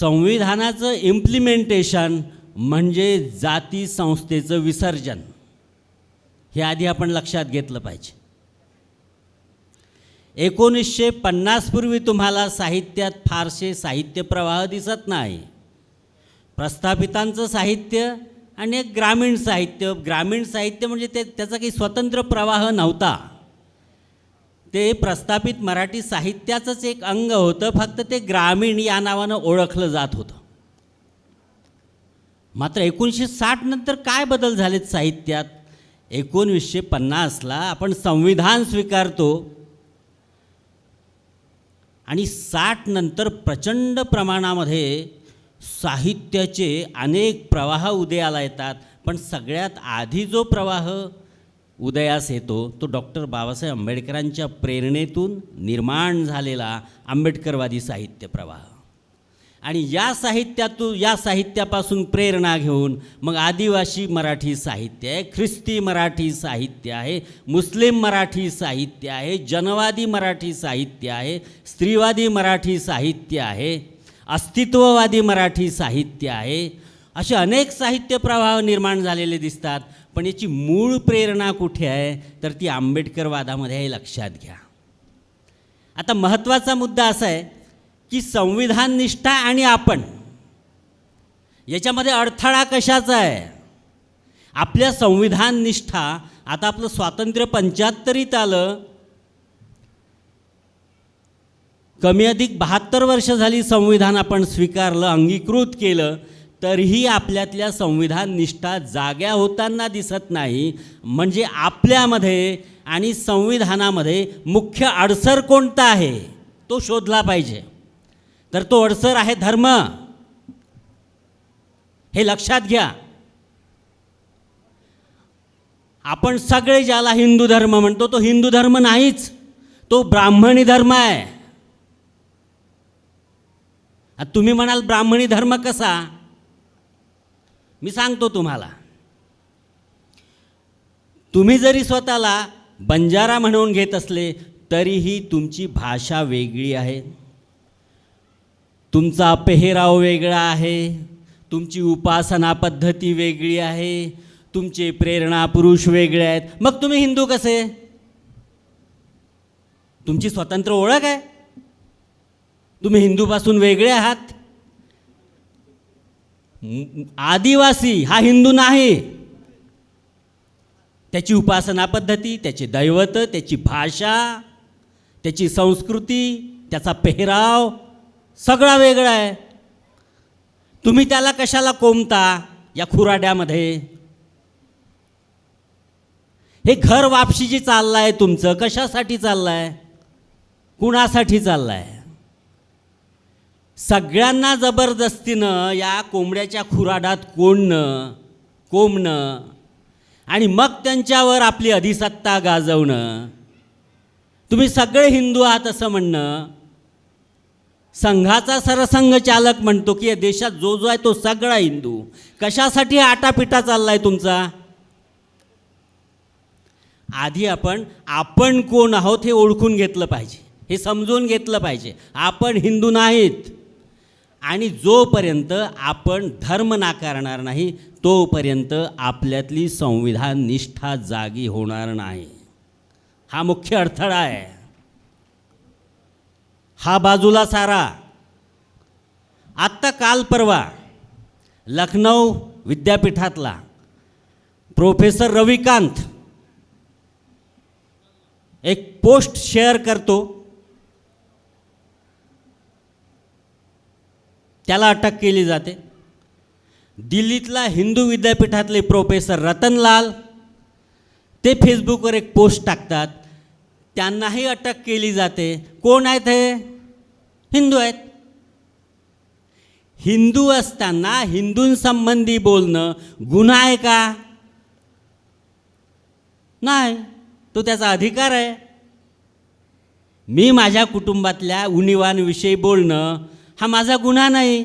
संविधानाचं इम्प्लिमेंटेशन म्हणजे जाती संस्थेचं विसर्जन, हे आधी आपण लक्षात घेतलं पाहिजे. 1950 पूर्वी तुम्हाला साहित्यात फारसे साहित्य प्रवाह दिसत नाही. प्रस्थापितांचं साहित्य आणि एक ग्रामीण साहित्य. ग्रामीण साहित्य म्हणजे त्याचा काही स्वतंत्र प्रवाह नव्हता. ते प्रस्थापित मराठी साहित्याचंच एक अंग होतं, फक्त ते ग्रामीण या नावानं ओळखलं जात होतं. मात्र 1960 नंतर काय बदल झालेत साहित्यात? 1950ला आपण संविधान स्वीकारतो आणि 60 नंतर प्रचंड प्रमाणामध्ये साहित्याचे अनेक प्रवाह उदयाला येतात. पण सगळ्यात आधी जो प्रवाह उदयास येतो तो डॉक्टर बाबासाहेब आंबेडकरांच्या प्रेरणेतून निर्माण झालेला आंबेडकरवादी साहित्य प्रवाह. आणि या साहित्यापासून प्रेरणा घेऊन मग आदिवासी मराठी साहित्य आहे, ख्रिस्ती मराठी साहित्य आहे, मुस्लिम मराठी साहित्य आहे, जनवादी मराठी साहित्य आहे, स्त्रीवादी मराठी साहित्य आहे, अस्तित्ववादी मराठी साहित्य आहे. असे अनेक साहित्य प्रवाह निर्माण झालेले दिसतात. पण याची मूळ प्रेरणा कुठे आहे? तर ती आंबेडकरवादामध्ये आहे, लक्षात घ्या. आता महत्त्वाचा मुद्दा असा आहे की संविधान निष्ठा आणि आपण याच्यामध्ये अडथळा कशाचा आहे? आपल्या संविधान निष्ठा, आता आपलं स्वातंत्र्य 75रीत आलं, कमी अधिक 72 वर्ष झाली संविधान आपण स्वीकारलं, अंगीकृत केलं, तरीही आपल्यातल्या संविधान निष्ठा जाग्या होताना दिसत नाही. म्हणजे आपल्यामध्ये आणि संविधानामध्ये मुख्य अडसर कोणता आहे तो शोधला पाहिजे. तर तो अडसर आहे धर्म. हे लक्षात घ्या. आपण सगळे ज्याला हिंदू धर्म म्हणतो तो हिंदू धर्म नाहीच, तो ब्राह्मणी धर्म आहे. तुम्ही म्हणाल ब्राह्मणी धर्म कसा? मी सांगतो तुम्हाला. तुम्ही जरी स्वतःला बंजारा म्हणून घेत असले तरीही तुमची भाषा वेगळी आहे, तुमचा पेहराव वेगळा आहे, तुमची उपासना पद्धती वेगळी आहे, तुमचे प्रेरणा पुरुष वेगळे आहेत. मग तुम्ही हिंदू कसे? तुमची स्वतंत्र ओळख आहे, तुम्ही हिंदूपासून वेगळे आहात. आदिवासी हा हिंदू नाही. त्याची उपासना पद्धती, त्याचे दैवत, त्याची भाषा, त्याची संस्कृती, त्याचा पेहराव सगळा वेगळा आहे. तुम्ही त्याला कशाला कोंबता या खुराड्यामध्ये? हे घर वापशीची चाललं आहे तुमचं. कशासाठी चाललं आहे? कुणासाठी चाललं आहे? सगळ्यांना जबरदस्तीनं या कोंबड्याच्या खुराडात कोंबणं आणि मग त्यांच्यावर आपली अधिसत्ता गाजवणं. तुम्ही सगळे हिंदू आहात असं म्हणणं. संघाचा सरसंघ चालक म्हणतो की या देशात जो जो आहे तो सगळा हिंदू. कशासाठी आटापिटा चालला आहे तुमचा? आधी आपण कोण आहोत हे ओळखून घेतलं पाहिजे, हे समजून घेतलं पाहिजे. आपण हिंदू नाहीत. आणि जोपर्यंत आपण धर्म नाकारणार नाही तोपर्यंत आपल्यातली संविधान निष्ठा जागी होणार नाही. हा मुख्य अडथळा आहे. हा बाजूला सारा. आत्ता काल परवा लखनौ विद्यापीठातला प्रोफेसर रविकांत एक पोस्ट शेअर करतो, त्याला अटक केली जाते. दिल्लीतला हिंदू विद्यापीठातले प्रोफेसर रतनलाल ते फेसबुकवर एक पोस्ट टाकतात, त्यांनाही अटक केली जाते. कोण आहेत हे? हिंदू आहेत. हिंदू असताना हिंदूंसंबंधी बोलणं गुन्हा आहे का? नाही, तो त्याचा अधिकार आहे. मी माझ्या कुटुंबातल्या उणिवांविषयी बोलणं हा माझा गुन्हा नाही.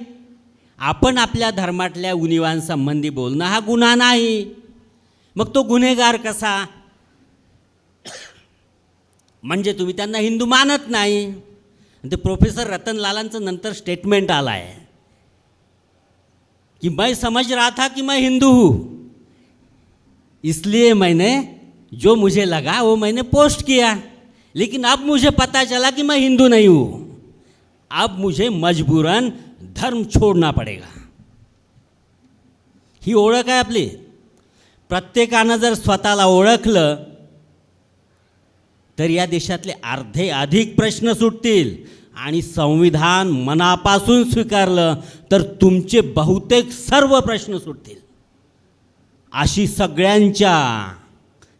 आपण आपल्या धर्मातल्या उणिवांसंबंधी बोलणं हा गुन्हा नाही. मग तो गुन्हेगार कसा? म्हणजे तुम्ही त्यांना हिंदू मानत नाही. ते प्रोफेसर रतनलालांचं नंतर स्टेटमेंट आलं आहे कि मैं समझ रहा था कि मैं हिंदू हूँ, इसलिए मैंने जो मुझे लगा वो मैंने पोस्ट किया, लेकिन अब मुझे पता चला कि मैं हिंदू नहीं हूँ, अब मुझे मजबूरन धर्म छोड़ना पडेगा. ही ओळख आहे आपली. प्रत्येकानं जर स्वतःला ओळखलं तर या देशातले अर्धे अधिक प्रश्न सुटतील, आणि संविधान मनापासून स्वीकारलं तर तुमचे बहुतेक सर्व प्रश्न सुटतील. अशी सगळ्यांच्या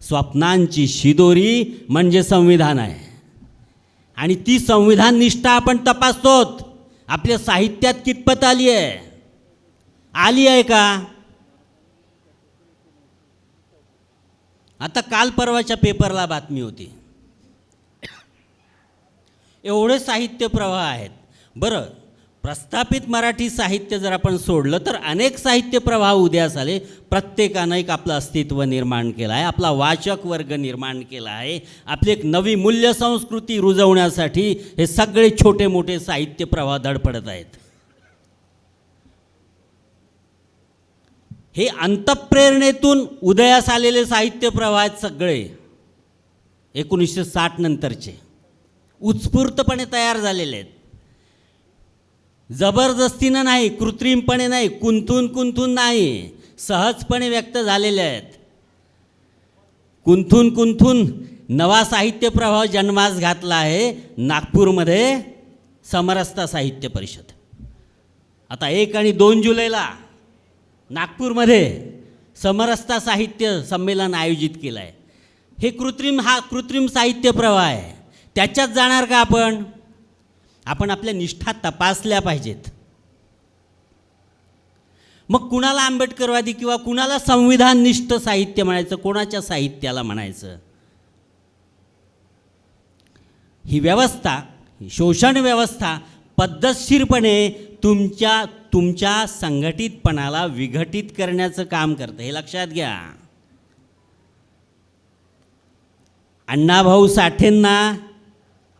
स्वप्नांची शिदोरी म्हणजे संविधान आहे. आणि ती संविधान निष्ठा आपण तपासतोत. आपल्या साहित्यात कितपत आली आहे का? आता काल परवाच्या पेपरला बातमी होती, एवढे साहित्य प्रवाह आहेत. बरं, प्रस्थापित मराठी साहित्य जर आपण सोडलं तर अनेक साहित्य प्रवाह उदयास आले. प्रत्येकानं एक आपलं अस्तित्व निर्माण केलं आहे, आपला वाचक वर्ग निर्माण केला आहे. आपली एक नवी मूल्य संस्कृती रुजवण्यासाठी हे सगळे छोटे मोठे साहित्य प्रवाह धडपडत आहेत. हे अंतःप्रेरणेतून उदयास आलेले साहित्य प्रवाह आहेत सगळे. 1960 नंतरचे उत्स्फूर्तपणे तयार झालेले आहेत. जबरदस्तीनं नाही, कृत्रिमपणे नाही, कुंथून नाही, सहजपणे व्यक्त झालेले आहेत. कुंथून नवा साहित्य प्रवाह जन्मास घातला आहे नागपूरमध्ये समरसता साहित्य परिषद. आता 1 आणि 2 जुलैला नागपूरमध्ये समरसता साहित्य संमेलन आयोजित केलं आहे. हे कृत्रिम साहित्य प्रवाह आहे. त्याच्यात जाणार का आपण? आपण आपल्या निष्ठा तपासल्या पाहिजेत. मग कुणाला आंबेडकरवादी किंवा कुणाला संविधाननिष्ठ साहित्य म्हणायचं, कोणाच्या साहित्याला म्हणायचं? ही व्यवस्था, ही शोषण व्यवस्था पद्धतशीरपणे तुमच्या संघटितपणाला विघटित करण्याचं काम करते, हे लक्षात घ्या. अण्णाभाऊ साठेंना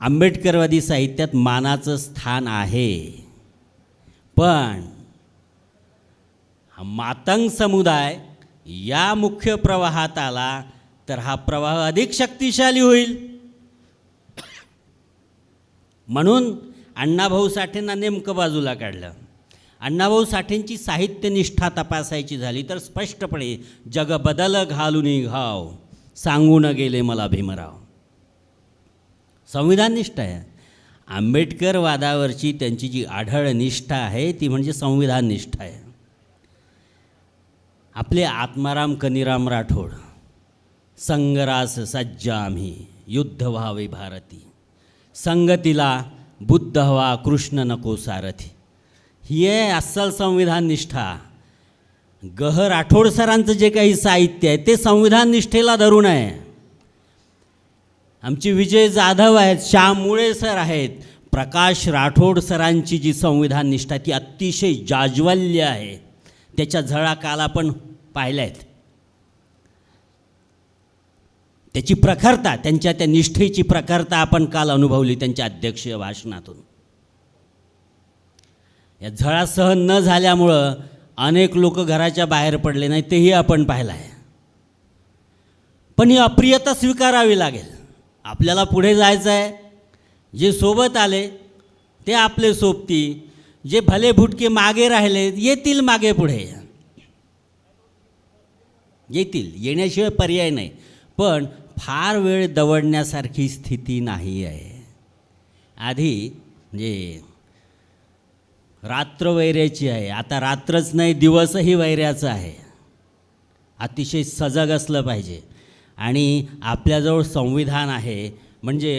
आंबेडकरवादी साहित्यात मानाचं स्थान आहे, पण हा मातंग समुदाय या मुख्य प्रवाहात आला तर हा प्रवाह अधिक शक्तिशाली होईल. म्हणून अण्णाभाऊ साठेंना नेमकं बाजूला काढलं. अण्णाभाऊ साठेंची साहित्यनिष्ठा तपासायची झाली तर स्पष्टपणे जग बदल घालून घाव सांगून गेले मला भीमराव. संविधाननिष्ठ आहे. आंबेडकरवादावरची त्यांची जी आढळ निष्ठा आहे ती म्हणजे संविधाननिष्ठ आहे. आपले आत्माराम कनीराम राठोड, संगरास सज्ज आम्ही, युद्ध व्हावे भारती, संगतीला बुद्ध हवा कृष्ण नको सारथी, ही आहे अस्सल संविधान निष्ठा. राठोड सरांचं जे काही साहित्य आहे ते संविधान निष्ठेला धरून आहे. आमची विजय जाधव आहेत, श्याम मुळे सर आहेत, प्रकाश राठोड सरांची जी संविधान निष्ठा ती अतिशय जाज्वल्य आहे. त्याच्या झळा काल आपण पाहिल्या आहेत. त्याची प्रखरता, त्यांच्या त्या निष्ठेची प्रखरता आपण काल अनुभवली त्यांच्या अध्यक्षीय भाषणातून. या झळा सहन न झाल्यामुळं अनेक लोक घराच्या बाहेर पडले नाही, तेही आपण पाहिलं आहे. पण ही अप्रियता स्वीकारावी लागेल. आपल्याला पुढे जायचं आहे. जे सोबत आले ते आपले सोबती, जे भले भुटके मागे राहिले येतील मागे पुढे येतील, येण्याशिवाय पर्याय नाही. पण फार वेळ दवडण्यासारखी स्थिती नाही आहे. आधी म्हणजे रात्र वैऱ्याची आहे, आता रात्रच नाही दिवसही वैऱ्याचं आहे. अतिशय सजग असलं पाहिजे. आणि आपल्याजवळ संविधान आहे म्हणजे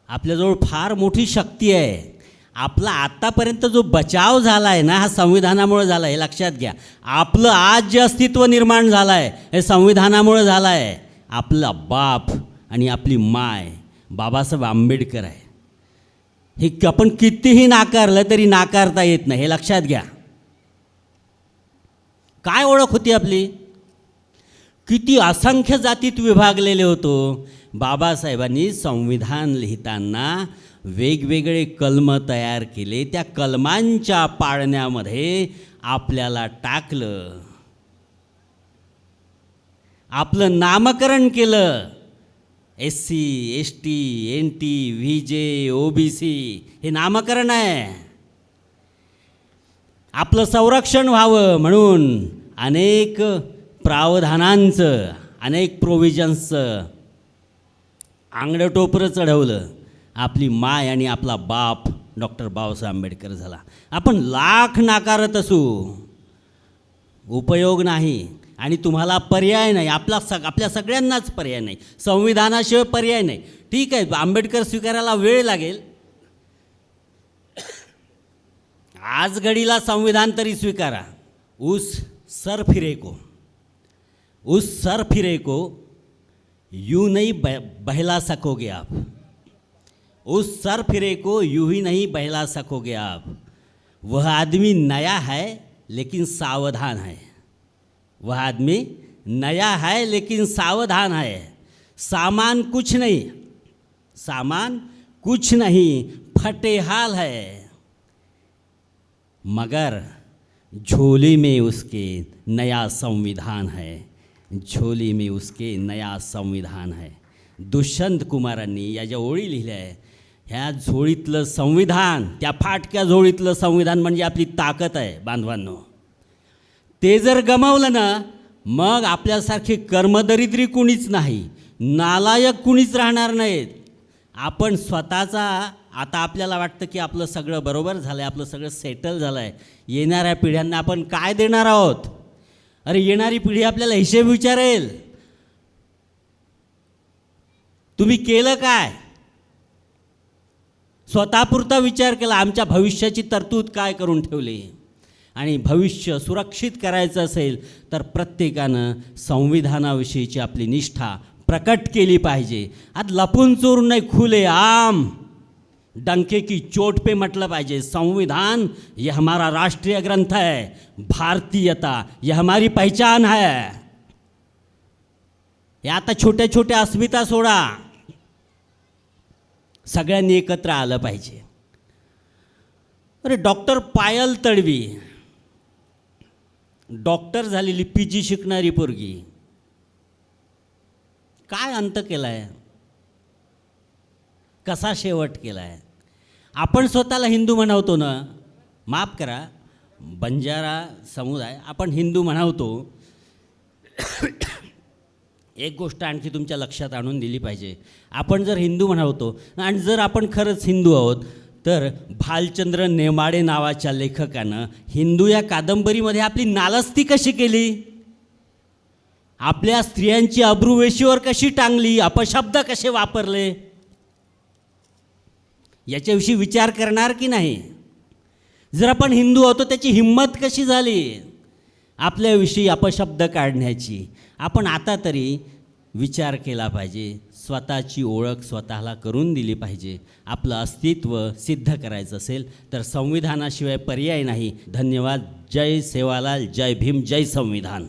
आपल्याजवळ फार मोठी शक्ती आहे. आपला आत्तापर्यंत जो बचाव झाला आहे ना हा संविधानामुळे झाला आहे, हे लक्षात घ्या. आपलं आज जे अस्तित्व निर्माण झालं आहे हे संविधानामुळे झालं आहे. आपला बाप आणि आपली माय बाबासाहेब आंबेडकर आहे. हे आपण कितीही नाकारलं तरी नाकारता येत नाही, हे लक्षात घ्या. काय ओळख होती आपली? किती असंख्य जातीत विभागलेले होतो. बाबासाहेबांनी संविधान लिहिताना वेगवेगळे कलम तयार केले. त्या कलमांच्या पाळण्यामध्ये आपल्याला टाकलं, आपलं नामकरण केलं. SC, ST, NT, VJ, OBC हे नामकरण आहे. आपलं संरक्षण व्हावं म्हणून अनेक प्रावधानांचं, अनेक प्रोव्हिजन्सचं अंगडटोपरं चढवलं. आपली माय आणि आपला बाप डॉक्टर बाबासाहेब आंबेडकर झाला. आपण लाख नाकारत असू, उपयोग नाही. आणि तुम्हाला पर्याय नाही, आपल्या सगळ्यांनाच पर्याय नाही, संविधानाशिवाय पर्याय नाही. ठीक आहे, आंबेडकर स्वीकारायला वेळ लागेल. आज घडीला संविधान तरी स्वीकारा. उस सर फिरे को यूं नहीं बहला सकोगे आप. उस सर फिरे को यूं ही नहीं बहला सकोगे आप. वह आदमी नया है लेकिन सावधान है. वह आदमी नया है लेकिन सावधान है. सामान कुछ नहीं, फटे हाल है, मगर झोली में उसके नया संविधान है. झोली में उसके नया संविधान है. दुष्यंत कुमारांनी या ज्या ओळी लिहिल्या आहे, ह्या झोळीतलं संविधान, त्या फाटक्या झोळीतलं संविधान म्हणजे आपली ताकद आहे बांधवांनो. ते जर गमावलं ना, मग आपल्यासारखे कर्मदरिद्री कुणीच नाही, नालायक कुणीच राहणार नाहीत. आपण स्वतःचा, आता आपल्याला वाटतं की आपलं सगळं बरोबर झालं आहे, आपलं सगळं सेटल झालं आहे. येणाऱ्या पिढ्यांना आपण काय देणार आहोत? अरे येणारी पिढी आपल्याला हिशेब विचारेल, तुम्ही केलं काय? स्वतःपुरता विचार केला, आमच्या भविष्याची तरतूद काय करून ठेवली? आणि भविष्य सुरक्षित करायचं असेल तर प्रत्येकानं संविधानाविषयीची आपली निष्ठा प्रकट केली पाहिजे. आज लपून चोरून नाही, खुले आम डंके की चोट पे म्हटलं पाहिजे, संविधान ये हमारा राष्ट्रीय ग्रंथ है, भारतीयता ये हमारी पहचान है. हे आता छोट्या छोट्या अस्मिता सोडा, सगळ्यांनी एकत्र आलं पाहिजे. अरे डॉक्टर पायल तडवी, डॉक्टर झालेली, PG शिकणारी पोरगी, काय अंत केला आहे, कसा शेवट केला आहे? आपण स्वतःला हिंदू म्हणावतो ना, माफ करा, बंजारा समुदाय आपण हिंदू म्हणावतो. एक गोष्ट आणखी तुमच्या लक्षात आणून दिली पाहिजे. आपण जर हिंदू म्हणावतो आणि जर आपण खरंच हिंदू आहोत, तर भालचंद्र नेमाडे नावाच्या लेखकानं हिंदू या कादंबरीमध्ये आपली नालस्ती कशी केली, आपल्या स्त्रियांची अब्रू वेशीवर कशी टांगली, अपशब्द कसे वापरले, याच्याविषयी विचार करणार की नाही? जर आपण हिंदू आहोत तर त्याची हिंमत कशी झाली आपल्याविषयी अपशब्द काढण्याची? आपण आता तरी विचार केला पाहिजे, स्वतःची ओळख स्वतःला करून दिली पाहिजे. आपलं अस्तित्व सिद्ध करायचं असेल तर संविधानाशिवाय पर्याय नाही. धन्यवाद. जय सेवालाल, जय भीम, जय संविधान.